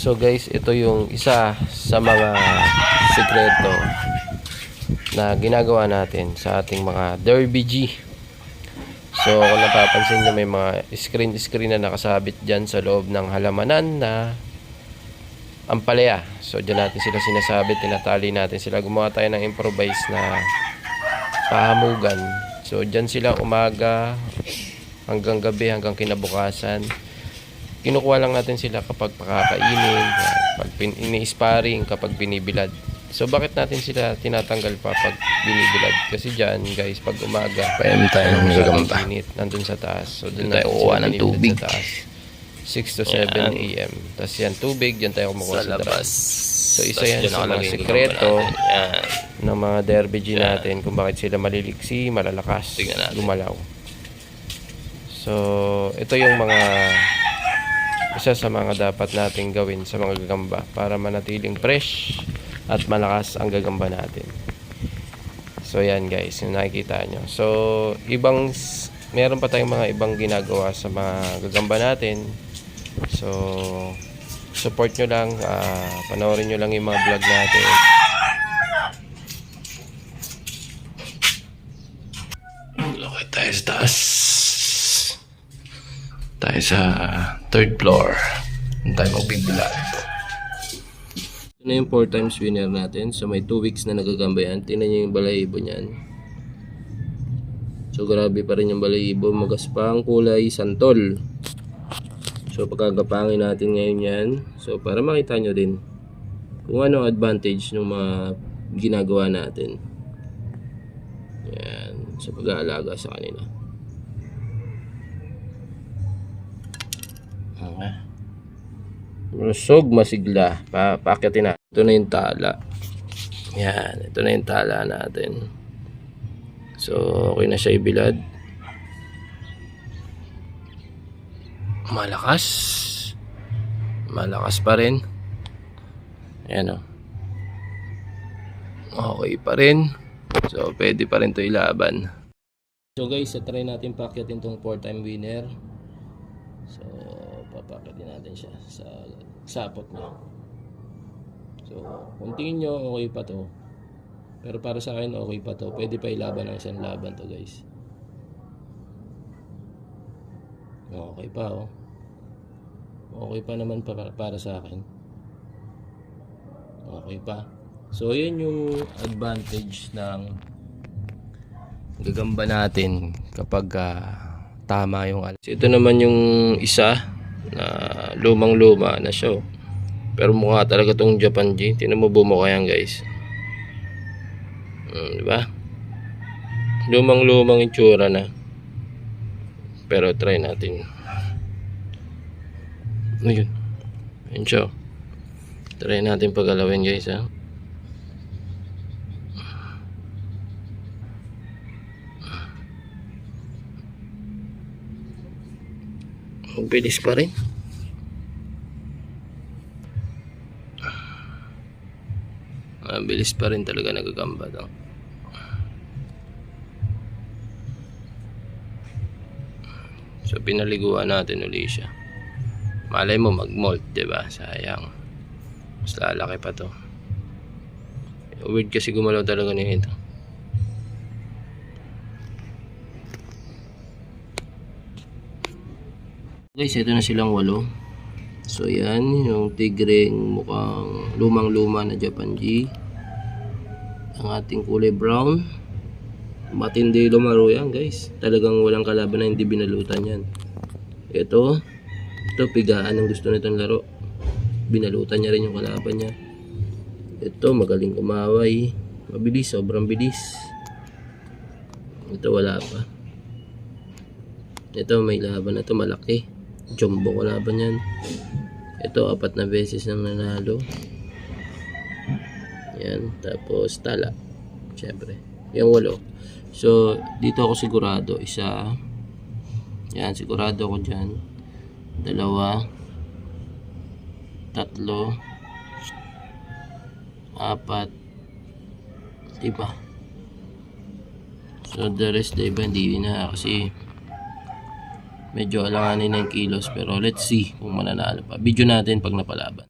So guys, ito yung isa sa mga sikreto na ginagawa natin sa ating mga Derby G. So kung napapansin nyo, may mga screen na nakasabit dyan sa loob ng halamanan na ampalaya. So dyan natin sila sinasabit, tinatali natin sila. Gumawa tayo ng improvise na pahamugan. So dyan sila umaga hanggang gabi, hanggang kinabukasan. Kinukuha lang natin sila kapag pakakainin, pag ini-sparring, kapag binibilad. So bakit natin sila tinatanggal pa pag binibilad? Kasi dyan guys, pag umaga, painom tayo ng gagamba. nandun sa taas. So doon tayo kukuha ng tubig sa taas. 6 to 7 a.m. Tapos yan, tubig, dyan tayo kumukuha sa labas. So isa yan sa mga sekreto ng mga Derby G natin kung bakit sila maliliksi, malalakas, lumalaw. So ito yung mga isa sa mga dapat nating gawin sa mga gagamba para manatiling fresh at malakas ang gagamba natin. So yan guys, yung nakikita nyo. So meron pa tayong mga ibang ginagawa sa mga gagamba natin. So support nyo lang, panoorin nyo lang yung mga vlog natin. Okay, tayo sa taas. Tayo sa third floor. Tayo magbibilad. Ito na yung 4 times winner natin. So may 2 weeks na nagagamba yan. Tingnan nyo yung balahibo nyan. So grabe pa rin yung balahibo. Magaspang kulay santol. So pagkagapangin natin ngayon yan. So para makita nyo din kung ano advantage ng mga ginagawa natin. Yan. Sa pag-aalaga sa kanila. Okay. Rusog, masigla. Paakyatin na. Ito na yung tala. Yan. Ito na yung tala natin. So, okay na siya ibilad. Malakas. Malakas pa rin. Ayan o. Okay pa rin. So, pwede pa rin ito ilaban. So guys, try natin paakyatin itong 4-time winner. So, papakyatin natin siya sa sapot niya. So, kung tingin nyo, okay pa to. Pero para sa akin, okay pa to. Pwede pa ilaban ng isang laban to guys. Okay pa oh. Okay pa naman para sa akin. Okay pa. So, yun yung advantage ng gagamba natin kapag tama yung alas. Ito naman yung isa na lumang-luma na siya. Pero mukha talaga tong Japan G. Tingnan mo bumukha yan guys. Diba? Lumang-lumang itsura na. Pero try natin. Ayun. Ayun siya. Try natin paggalawin guys ha. Bilis pa rin. Bilis pa rin talaga nagagamba daw. So pinaliguan natin uli siya. Malay mo mag-molt, 'di ba? Sayang. Mas lalaki pa 'to. Weird kasi gumalaw talaga nito. Guys, ito na silang 8. So yan, yung tigreng mukhang lumang-luma na Japan G. Ang ating kulay brown. Matindi lumaro yan guys. Talagang walang kalaban na hindi binalutan yan. Ito pigaan ang gusto nitong laro. Binalutan niya rin yung kalaban niya. Ito magaling umaway. Mabilis, sobrang bilis. Ito wala pa. Ito may laban na ito malaki. Jumbo ko laban yan. Ito 4 na beses nang nanalo. Yan. Tapos tala. Siyempre. Yung 8. So dito ako sigurado. Isa. Yan. Sigurado ako dyan. 2. 3. 4. 5. So the rest na iba hindi na kasi medyo alanganin na yung kilos, pero let's see kung mananalo pa. Video natin pag napalaban.